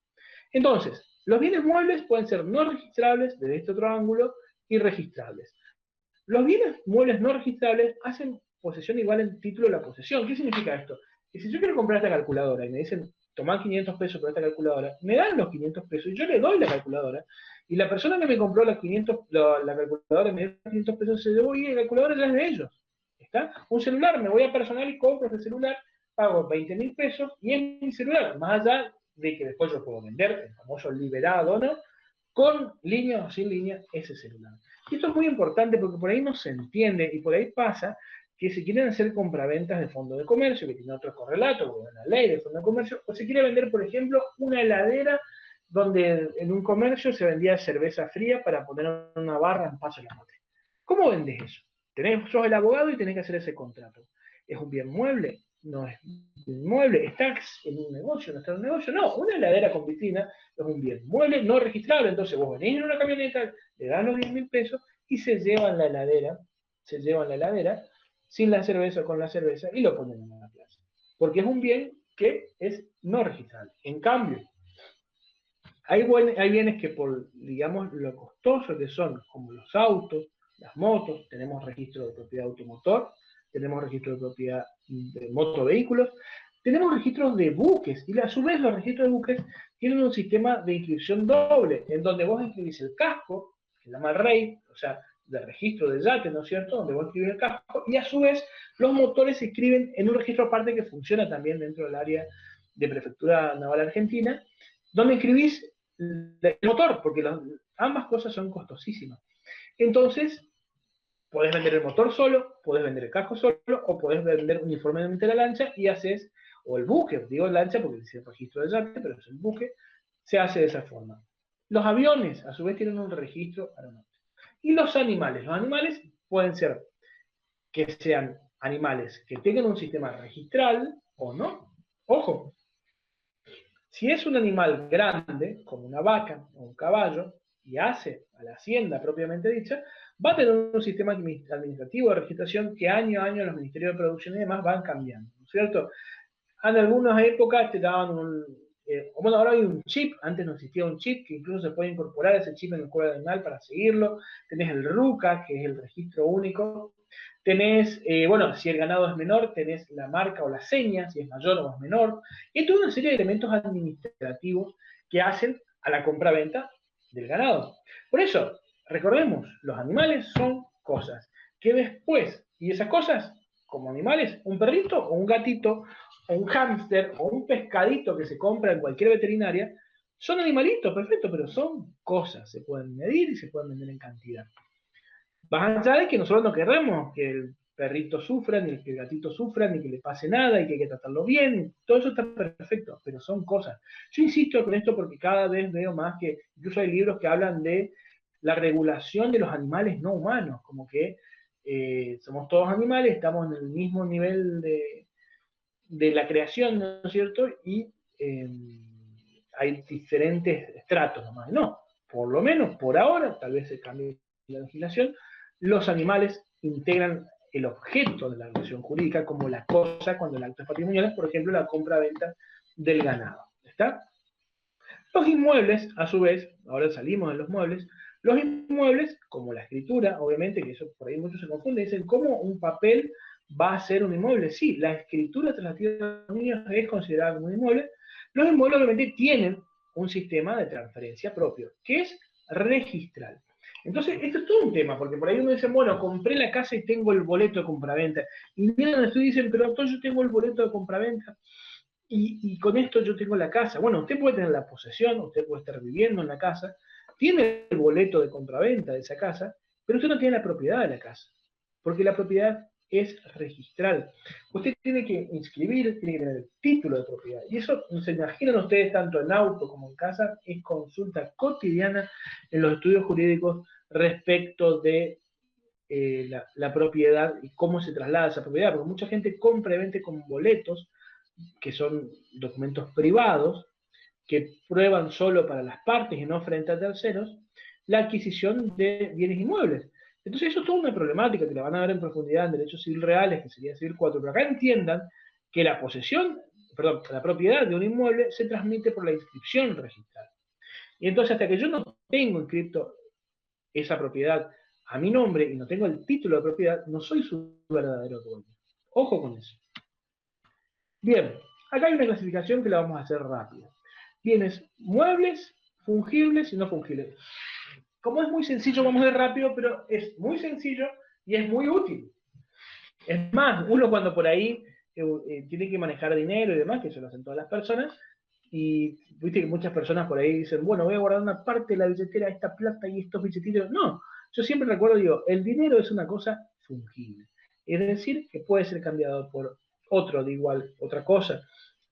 Entonces, los bienes muebles pueden ser no registrables desde este otro ángulo y registrables. Los bienes muebles no registrables hacen posesión igual en título de la posesión. ¿Qué significa esto? Que si yo quiero comprar esta calculadora y me dicen, tomá 500 pesos por esta calculadora, me dan los 500 pesos y yo le doy la calculadora, y la persona que me compró la calculadora me dio 500 pesos, se llevó y la calculadora ya es de ellos. ¿Está? Un celular, me voy a personal y compro ese celular, pago 20.000 pesos y es mi celular, más allá de que después yo puedo vender, el famoso liberado, ¿no?, con línea o sin línea, ese celular. Y esto es muy importante porque por ahí no se entiende y por ahí pasa que se quieren hacer compraventas de fondo de comercio, que tiene otro correlato, como la ley de fondo de comercio, o se quiere vender, por ejemplo, una heladera donde en un comercio se vendía cerveza fría para poner una barra en Paso de la Mote. ¿Cómo vendes eso? Sos el abogado y tenés que hacer ese contrato. ¿Es un bien mueble? No es un bien mueble. ¿Está en un negocio? ¿No está en un negocio? No, una heladera con vitrina es un bien mueble no registrable. Entonces vos venís en una camioneta, le dan los 10.000 pesos y se llevan la heladera sin la cerveza o con la cerveza y lo ponen en la plaza. Porque es un bien que es no registrable. En cambio, hay bienes que por, digamos, lo costoso que son, como los autos, las motos, tenemos registro de propiedad automotor, tenemos registro de propiedad de motovehículos, tenemos registros de buques, y a su vez los registros de buques tienen un sistema de inscripción doble, en donde vos inscribís el casco, que se llama REI, o sea, de registro de yate, ¿no es cierto?, donde vos escribís el casco, y a su vez los motores se inscriben en un registro aparte que funciona también dentro del área de Prefectura Naval Argentina, ¿Dónde inscribís el motor? Porque ambas cosas son costosísimas. Entonces, podés vender el motor solo, podés vender el casco solo, o podés vender uniformemente la lancha y haces, o el buque, digo lancha porque dice registro de yate, pero es el buque, se hace de esa forma. Los aviones, a su vez, tienen un registro aeronáutico. Y los animales pueden ser que sean animales que tengan un sistema registral o no. Ojo, si es un animal grande, como una vaca o un caballo, y hace a la hacienda propiamente dicha, va a tener un sistema administrativo de registración que año a año los ministerios de producción y demás van cambiando, ¿no es cierto? En algunas épocas te daban bueno, ahora hay un chip, antes no existía un chip, que incluso se puede incorporar ese chip en el cuerpo animal para seguirlo. Tenés el RUCA, que es el registro único. Tenés, bueno, si el ganado es menor, tenés la marca o la seña, si es mayor o es menor. Y toda una serie de elementos administrativos que hacen a la compra-venta del ganado. Por eso, recordemos, los animales son cosas que después, y esas cosas, como animales, un perrito o un gatito, o un hámster, o un pescadito que se compra en cualquier veterinaria, son animalitos, perfecto, pero son cosas, se pueden medir y se pueden vender en cantidad. Más allá de que nosotros no queremos que el perrito sufra, ni que el gatito sufra, ni que le pase nada, y que hay que tratarlo bien, todo eso está perfecto, pero son cosas. Yo insisto con esto porque cada vez veo más que, incluso hay libros que hablan de la regulación de los animales no humanos, como que somos todos animales, estamos en el mismo nivel de la creación, ¿no es cierto? Y hay diferentes estratos nomás. No, por lo menos por ahora, tal vez se cambie la legislación, los animales integran el objeto de la relación jurídica como la cosa cuando el acto es patrimonial, por ejemplo, la compra-venta del ganado. ¿Está? Los inmuebles, a su vez, ahora salimos de los muebles, los inmuebles, como la escritura, obviamente, que eso por ahí muchos se confunden, dicen, ¿cómo un papel va a ser un inmueble? Sí, la escritura traslativa de los niños es considerada como un inmueble. Los inmuebles obviamente tienen un sistema de transferencia propio, que es registral. Entonces, esto es todo un tema, porque por ahí uno dice, bueno, compré la casa y tengo el boleto de compraventa. Y miran esto y dicen, pero entonces yo tengo el boleto de compraventa. Y con esto yo tengo la casa. Bueno, usted puede tener la posesión, usted puede estar viviendo en la casa, tiene el boleto de compraventa de esa casa, pero usted no tiene la propiedad de la casa, porque la propiedad es registral. Usted tiene que inscribir, tiene que tener el título de propiedad. Y eso, se imaginan ustedes, tanto en auto como en casa, es consulta cotidiana en los estudios jurídicos respecto de la propiedad y cómo se traslada esa propiedad, porque mucha gente compra y vende con boletos, que son documentos privados, que prueban solo para las partes y no frente a terceros, la adquisición de bienes inmuebles. Entonces eso es toda una problemática que la van a ver en profundidad en derechos civil reales, que sería civil 4, pero acá entiendan que la posesión, perdón, la propiedad de un inmueble se transmite por la inscripción registral. Y entonces hasta que yo no tengo inscrito esa propiedad a mi nombre y no tengo el título de propiedad, no soy su verdadero dueño. Ojo con eso. Bien, acá hay una clasificación que la vamos a hacer rápida. Tienes muebles, fungibles y no fungibles. Como es muy sencillo, vamos a ir rápido, pero es muy sencillo y es muy útil. Es más, uno cuando por ahí tiene que manejar dinero y demás, que eso lo hacen todas las personas, y viste que muchas personas por ahí dicen, bueno, voy a guardar una parte de la billetera, esta plata y estos billetitos. No, yo siempre recuerdo, digo, el dinero es una cosa fungible. Es decir, que puede ser cambiado por otro de igual, otra cosa,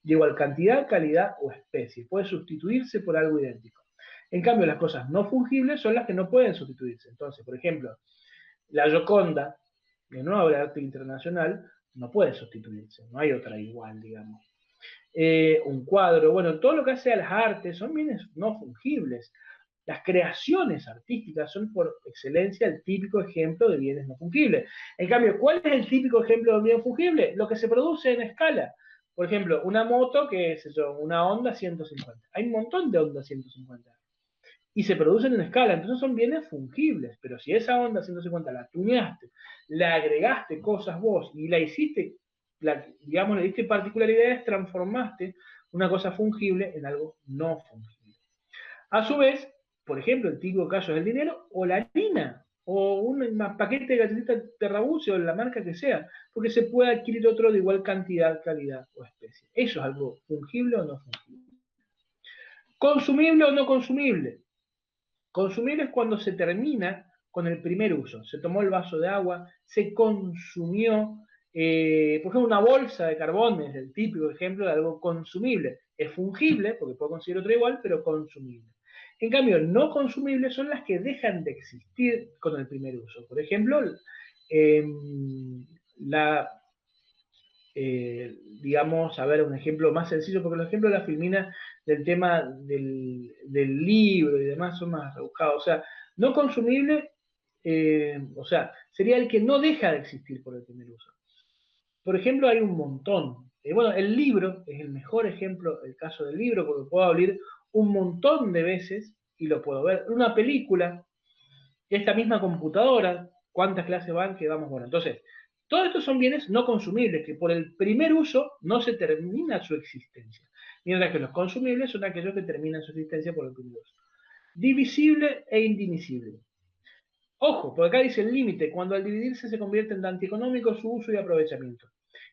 de igual cantidad, calidad o especie. Puede sustituirse por algo idéntico. En cambio, las cosas no fungibles son las que no pueden sustituirse. Entonces, por ejemplo, la Gioconda, de una obra de arte internacional, no puede sustituirse, no hay otra igual, digamos. Un cuadro, bueno, todo lo que hace a las artes son bienes no fungibles. Las creaciones artísticas son por excelencia el típico ejemplo de bienes no fungibles. En cambio, ¿cuál es el típico ejemplo de un bien fungible? Lo que se produce en escala. Por ejemplo, una moto que es eso, una Honda 150. Hay un montón de Honda 150 y se producen en escala, entonces son bienes fungibles, pero si esa Honda 150 la tuneaste, le agregaste cosas vos y la hiciste, digamos, le diste particularidades, transformaste una cosa fungible en algo no fungible. A su vez, por ejemplo, el típico caso del dinero o la harina, o un paquete de galletitas Terrabucio, o la marca que sea, porque se puede adquirir otro de igual cantidad, calidad o especie. ¿Eso es algo fungible o no fungible? ¿Consumible o no consumible? Consumible es cuando se termina con el primer uso. Se tomó el vaso de agua, se consumió, por ejemplo, una bolsa de carbón es el típico ejemplo de algo consumible. Es fungible, porque puedo conseguir otro igual, pero consumible. En cambio, no consumibles son las que dejan de existir con el primer uso. Por ejemplo, digamos, a ver, un ejemplo más sencillo, porque los ejemplos de la filmina del tema del libro y demás son más rebuscados. O sea, no consumible, o sea, sería el que no deja de existir por el primer uso. Por ejemplo, hay un montón. Bueno, el libro es el mejor ejemplo, el caso del libro, porque puedo abrir un montón de veces y lo puedo ver. Una película, esta misma computadora, ¿cuántas clases van? Que vamos, bueno, entonces, todos estos son bienes no consumibles, que por el primer uso no se termina su existencia, mientras que los consumibles son aquellos que terminan su existencia por el primer uso. Divisible e indivisible. Ojo, porque acá dice el límite, cuando al dividirse se convierte en antieconómico su uso y aprovechamiento.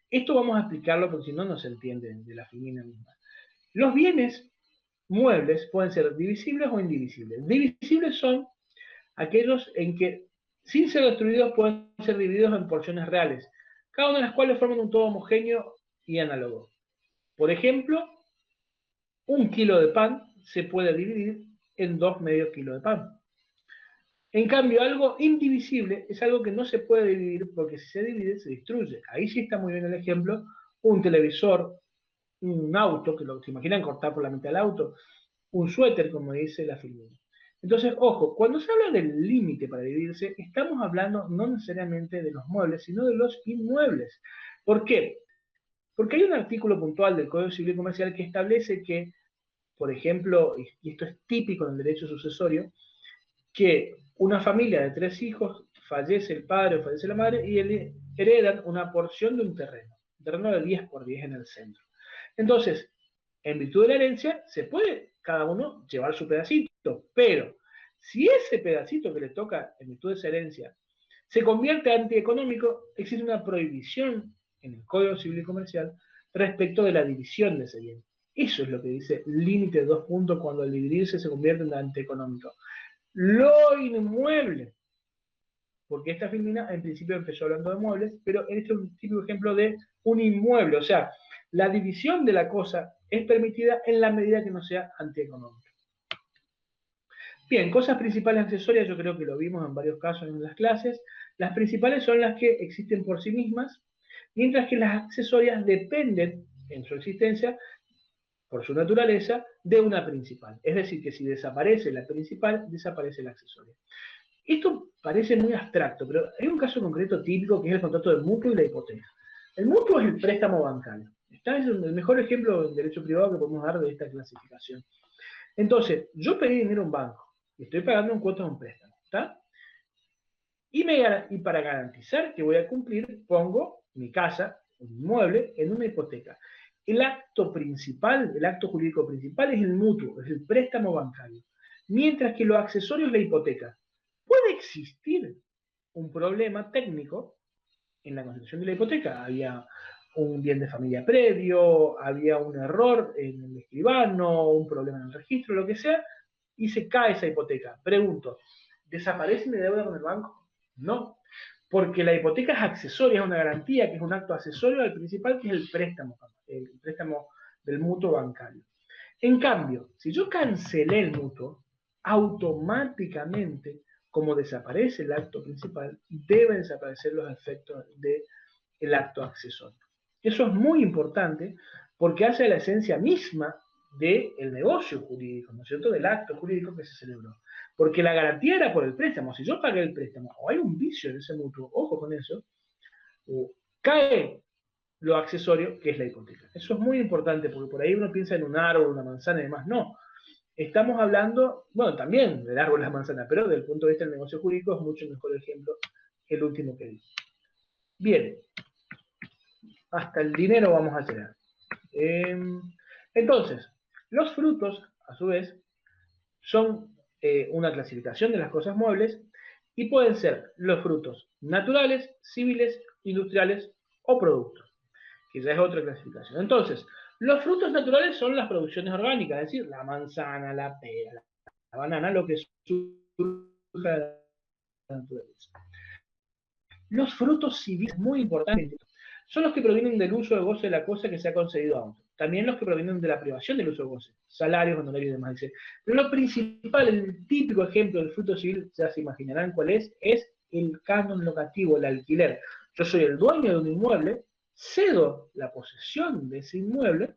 Esto vamos a explicarlo porque si no, no se entiende de la filmina misma. Los bienes muebles pueden ser divisibles o indivisibles. Divisibles son aquellos en que, sin ser destruidos, pueden ser divididos en porciones reales, cada una de las cuales forman un todo homogéneo y análogo. Por ejemplo, un kilo de pan se puede dividir en 2 medio kilos de pan. En cambio, algo indivisible es algo que no se puede dividir porque si se divide, se destruye. Ahí sí está muy bien el ejemplo, un televisor, un auto, que lo que se imaginan cortar por la mitad del auto, un suéter, como dice la filmina. Entonces, ojo, cuando se habla del límite para dividirse, estamos hablando no necesariamente de los muebles, sino de los inmuebles. ¿Por qué? Porque hay un artículo puntual del Código Civil y Comercial que establece que, por ejemplo, y esto es típico en el derecho sucesorio, que una familia de 3 hijos, fallece el padre o fallece la madre y heredan una porción de un terreno de 10 por 10 en el centro. Entonces, en virtud de la herencia, se puede cada uno llevar su pedacito, pero si ese pedacito que le toca en virtud de esa herencia se convierte antieconómico, existe una prohibición en el Código Civil y Comercial respecto de la división de ese bien. Eso es lo que dice límite de 2 puntos cuando al dividirse se convierte en antieconómico. Lo inmueble, porque esta filmina en principio empezó hablando de muebles, pero este es un típico ejemplo de un inmueble, o sea, la división de la cosa es permitida en la medida que no sea antieconómica. Bien, cosas principales accesorias, yo creo que lo vimos en varios casos en las clases. Las principales son las que existen por sí mismas, mientras que las accesorias dependen en su existencia, por su naturaleza, de una principal. Es decir, que si desaparece la principal, desaparece la accesoria. Esto parece muy abstracto, pero hay un caso concreto típico que es el contrato de mutuo y la hipoteca. El mutuo es el préstamo bancario. Este es el mejor ejemplo en derecho privado que podemos dar de esta clasificación. Entonces, yo pedí dinero a un banco y estoy pagando un cuota de un préstamo, ¿está? Y para garantizar que voy a cumplir, pongo mi casa, un inmueble, en una hipoteca. El acto principal, el acto jurídico principal es el mutuo, es el préstamo bancario. Mientras que lo accesorio es la hipoteca. Puede existir un problema técnico en la constitución de la hipoteca. Había un bien de familia previo, había un error en el escribano, un problema en el registro, lo que sea, y se cae esa hipoteca. Pregunto, ¿desaparece mi deuda con el banco? No, porque la hipoteca es accesoria, es una garantía, que es un acto accesorio al principal, que es el préstamo del mutuo bancario. En cambio, si yo cancelé el mutuo, automáticamente, como desaparece el acto principal, deben desaparecer los efectos del acto accesorio. Eso es muy importante porque hace la esencia misma del negocio jurídico, ¿no es cierto?, del acto jurídico que se celebró. Porque la garantía era por el préstamo. Si yo pagué el préstamo o hay un vicio en ese mutuo, ojo con eso, cae lo accesorio, que es la hipoteca. Eso es muy importante porque por ahí uno piensa en un árbol, una manzana y demás. No. Estamos hablando, bueno, también del árbol, la manzana, pero desde el punto de vista del negocio jurídico es mucho mejor ejemplo que el último que dije. Bien. Hasta el dinero vamos a llegar. Entonces, los frutos, a su vez, son una clasificación de las cosas muebles y pueden ser los frutos naturales, civiles, industriales o productos, que ya es otra clasificación. Entonces, Los frutos naturales son las producciones orgánicas, es decir, la manzana, la pera, la banana, lo que surge de la naturaleza. Los frutos civiles, muy importantes, son los que provienen del uso de goce de la cosa que se ha concedido a otro. También los que provienen de la privación del uso de goce, salarios, honorarios y demás. Dice. Pero lo principal, el típico ejemplo del fruto civil, ya se imaginarán cuál es el canon locativo, el alquiler. Yo soy el dueño de un inmueble, cedo la posesión de ese inmueble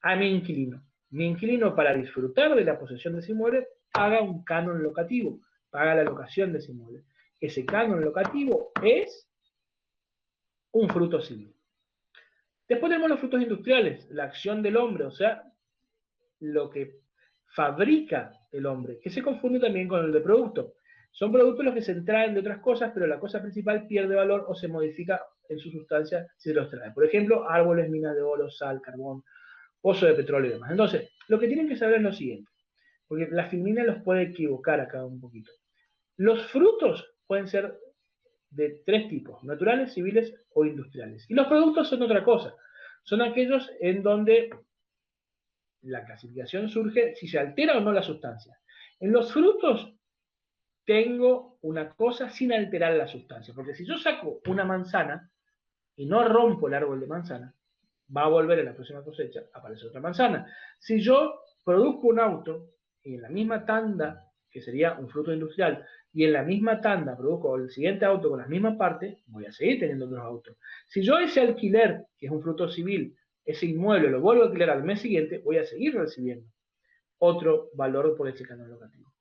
a mi inquilino. Mi inquilino, para disfrutar de la posesión de ese inmueble, paga un canon locativo, paga la locación de ese inmueble. Ese canon locativo es un fruto civil. Después tenemos los frutos industriales, la acción del hombre, o sea, lo que fabrica el hombre, que se confunde también con el de producto. Son productos los que se extraen de otras cosas, pero la cosa principal pierde valor o se modifica en su sustancia si se los trae. Por ejemplo, árboles, minas de oro, sal, carbón, pozo de petróleo y demás. Entonces, lo que tienen que saber es lo siguiente, porque la filmina los puede equivocar acá un poquito. Los frutos pueden ser de tres tipos, naturales, civiles o industriales. Y los productos son otra cosa. Son aquellos en donde la clasificación surge si se altera o no la sustancia. En los frutos tengo una cosa sin alterar la sustancia, porque si yo saco una manzana y no rompo el árbol de manzana, va a volver en la próxima cosecha, aparece otra manzana. Si yo produzco un auto y en la misma tanda, que sería un fruto industrial, y en la misma tanda produzco el siguiente auto con las mismas partes, voy a seguir teniendo otros autos. Si yo ese alquiler, que es un fruto civil, ese inmueble lo vuelvo a alquilar al mes siguiente, voy a seguir recibiendo otro valor por ese canon locativo.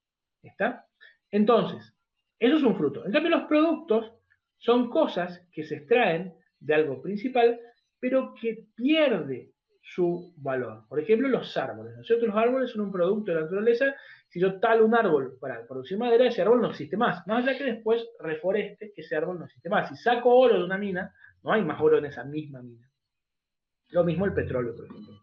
¿Está? Entonces, eso es un fruto. En cambio, los productos son cosas que se extraen de algo principal, pero que pierde su valor. Por ejemplo, los árboles, ¿no es cierto? Los árboles son un producto de la naturaleza. Si yo talo un árbol para producir madera, ese árbol no existe más. Más allá que después reforeste, ese árbol no existe más. Si saco oro de una mina, no hay más oro en esa misma mina. Lo mismo el petróleo, por ejemplo.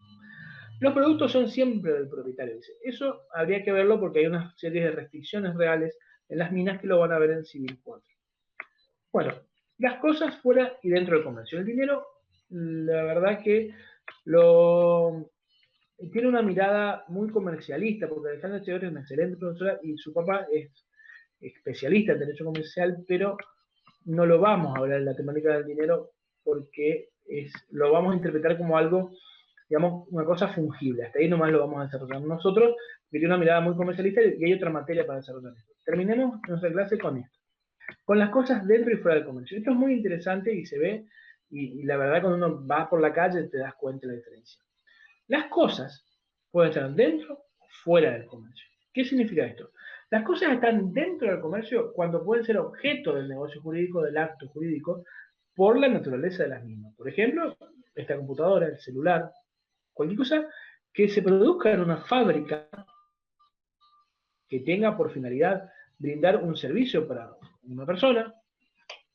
Los productos son siempre del propietario, dice. Eso habría que verlo porque hay una serie de restricciones reales en las minas que lo van a ver en Civil 4. Bueno, las cosas fuera y dentro del comercio. El dinero, la verdad que tiene una mirada muy comercialista, porque Alejandra Echeverri es una excelente profesora y su papá es especialista en derecho comercial, pero no lo vamos a hablar en la temática del dinero porque lo vamos a interpretar como algo, digamos, una cosa fungible. Hasta ahí nomás lo vamos a desarrollar nosotros, que tiene una mirada muy comercialista y hay otra materia para desarrollar esto. Terminemos nuestra clase con esto. Con las cosas dentro y fuera del comercio. Esto es muy interesante y se ve, y la verdad cuando uno va por la calle te das cuenta de la diferencia. Las cosas pueden estar dentro o fuera del comercio. ¿Qué significa esto? Las cosas están dentro del comercio cuando pueden ser objeto del negocio jurídico, del acto jurídico, por la naturaleza de las mismas. Por ejemplo, esta computadora, el celular, cualquier cosa que se produzca en una fábrica que tenga por finalidad brindar un servicio para una persona,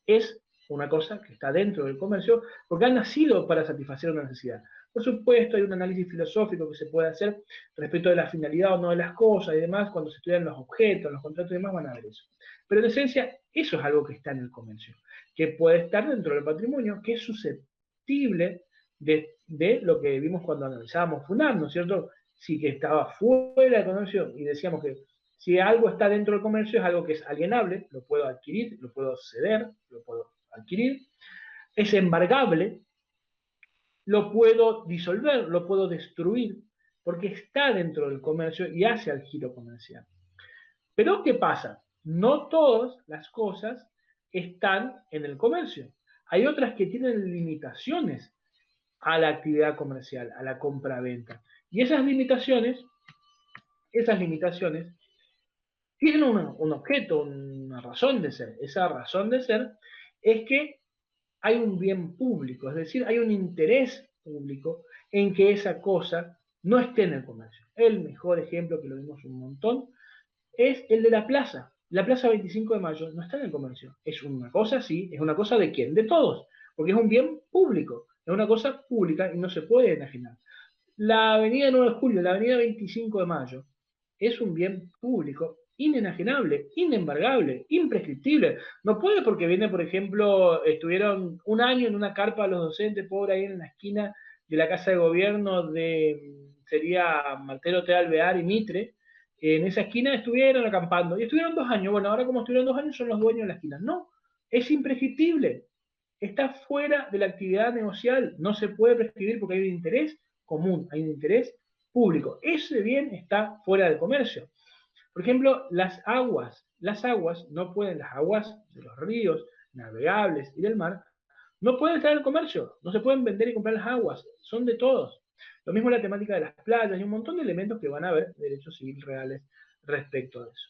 es una cosa que está dentro del comercio porque ha nacido para satisfacer una necesidad. Por supuesto, hay un análisis filosófico que se puede hacer respecto de la finalidad o no de las cosas y demás, cuando se estudian los objetos, los contratos y demás, van a ver eso. Pero en esencia, eso es algo que está en el comercio, que puede estar dentro del patrimonio, que es susceptible de lo que vimos cuando analizábamos FUNAM, ¿no es cierto? Sí, que estaba fuera del comercio y decíamos que si algo está dentro del comercio es algo que es alienable, lo puedo adquirir, lo puedo ceder, lo puedo adquirir, es embargable, lo puedo disolver, lo puedo destruir, porque está dentro del comercio y hace al giro comercial. Pero ¿qué pasa? No todas las cosas están en el comercio. Hay otras que tienen limitaciones a la actividad comercial, a la compra-venta. Y esas limitaciones tienen un objeto, una razón de ser. Esa razón de ser es que hay un bien público, es decir, hay un interés público en que esa cosa no esté en el comercio. El mejor ejemplo, que lo vimos un montón, es el de la plaza. La plaza 25 de Mayo no está en el comercio. Es una cosa, sí, es una cosa de quién, de todos, porque es un bien público, es una cosa pública y no se puede enajenar. La avenida 9 de Julio, la avenida 25 de Mayo, es un bien público inenajenable, inembargable, imprescriptible. No puede porque viene, por ejemplo, estuvieron un año en una carpa los docentes, pobre ahí en la esquina de la Casa de Gobierno sería Martelo T. Alvear y Mitre, en esa esquina estuvieron acampando, y estuvieron 2 años. Bueno, ahora como estuvieron 2 años son los dueños de la esquina. No, es imprescriptible. Está fuera de la actividad negocial. No se puede prescribir porque hay un interés común, hay un interés público. Ese bien está fuera del comercio. Por ejemplo, las aguas no pueden, las aguas de los ríos navegables y del mar, no pueden estar en el comercio, no se pueden vender y comprar las aguas, son de todos. Lo mismo la temática de las playas y un montón de elementos que van a haber derechos civiles reales respecto a eso.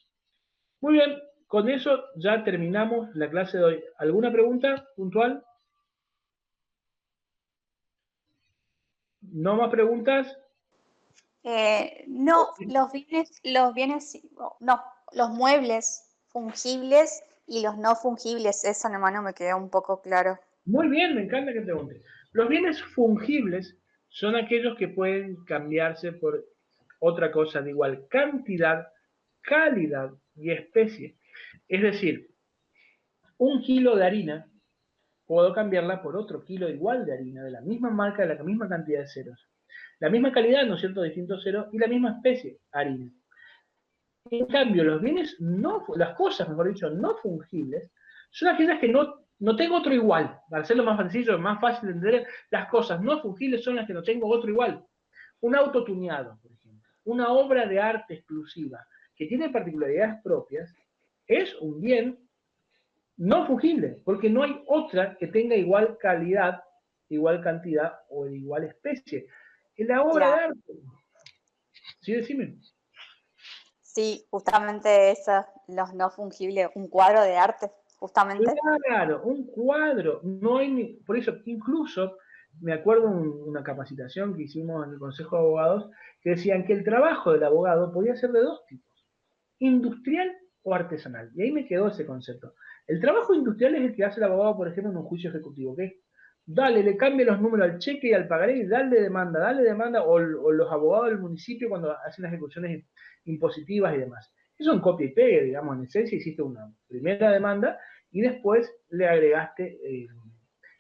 Muy bien, con eso ya terminamos la clase de hoy. ¿Alguna pregunta puntual? ¿No más preguntas? No, no, los muebles fungibles y los no fungibles, eso nomás no me quedó un poco claro. Muy bien, me encanta que preguntes. Los bienes fungibles son aquellos que pueden cambiarse por otra cosa de igual cantidad, calidad y especie. Es decir, 1 kilo de harina puedo cambiarla por otro kilo igual de harina, de la misma marca, de la misma cantidad de ceros. La misma calidad, ¿no es cierto?, distintos ceros, y la misma especie, harina. En cambio, los bienes no, las cosas, mejor dicho, no fungibles, son aquellas que no tengo otro igual. Para hacerlo más sencillo, más fácil de entender, las cosas no fungibles son las que no tengo otro igual. Un auto tuneado, por ejemplo, una obra de arte exclusiva que tiene particularidades propias, es un bien no fungible, porque no hay otra que tenga igual calidad, igual cantidad o de igual especie. En la obra de Claro. arte, ¿sí? Decime. Sí, justamente eso, los no fungibles, un cuadro de arte, justamente. Claro, un cuadro, no hay por eso, incluso me acuerdo una capacitación que hicimos en el Consejo de Abogados que decían que el trabajo del abogado podía ser de 2 tipos, industrial o artesanal. Y ahí me quedó ese concepto. El trabajo industrial es el que hace el abogado, por ejemplo, en un juicio ejecutivo, que dale, le cambia los números al cheque y al pagaré y dale demanda, o los abogados del municipio cuando hacen las ejecuciones impositivas y demás. Eso es un copia y pegue, digamos, en esencia hiciste una primera demanda y después le agregaste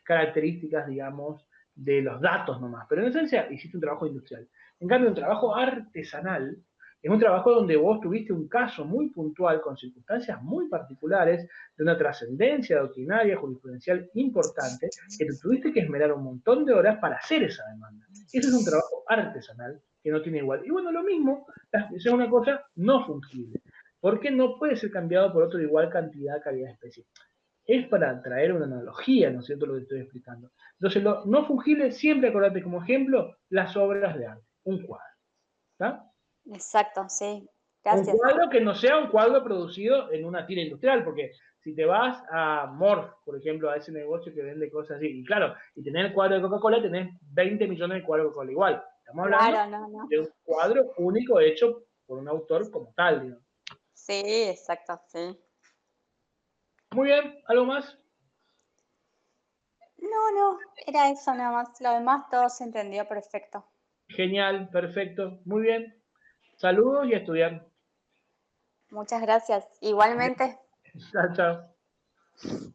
características, digamos, de los datos nomás. Pero en esencia hiciste un trabajo industrial. En cambio, un trabajo artesanal es un trabajo donde vos tuviste un caso muy puntual, con circunstancias muy particulares, de una trascendencia doctrinaria, jurisprudencial importante, que te tuviste que esmerar un montón de horas para hacer esa demanda. Eso es un trabajo artesanal que no tiene igual. Y bueno, lo mismo, es una cosa no fungible, porque no puede ser cambiado por otro de igual cantidad, calidad, especie. Es para traer una analogía, ¿no es cierto?, lo que estoy explicando. Entonces, lo no fungible, siempre acordate como ejemplo las obras de arte, un cuadro. ¿Está? Exacto, sí. Un Gracias. cuadro que no sea un cuadro producido en una tira industrial, porque si te vas a Morph, por ejemplo, a ese negocio que vende cosas así, y claro, y tenés el cuadro de Coca-Cola, tenés 20 millones de cuadros de Coca-Cola igual. Estamos hablando Claro, no. de un cuadro único hecho por un autor como tal, digamos. Sí, exacto, sí. Muy bien, ¿algo más? No, era eso nada más. Lo demás todo se entendió perfecto. Genial, perfecto, muy bien. Saludos y a estudiar. Muchas gracias. Igualmente. Chao, chao.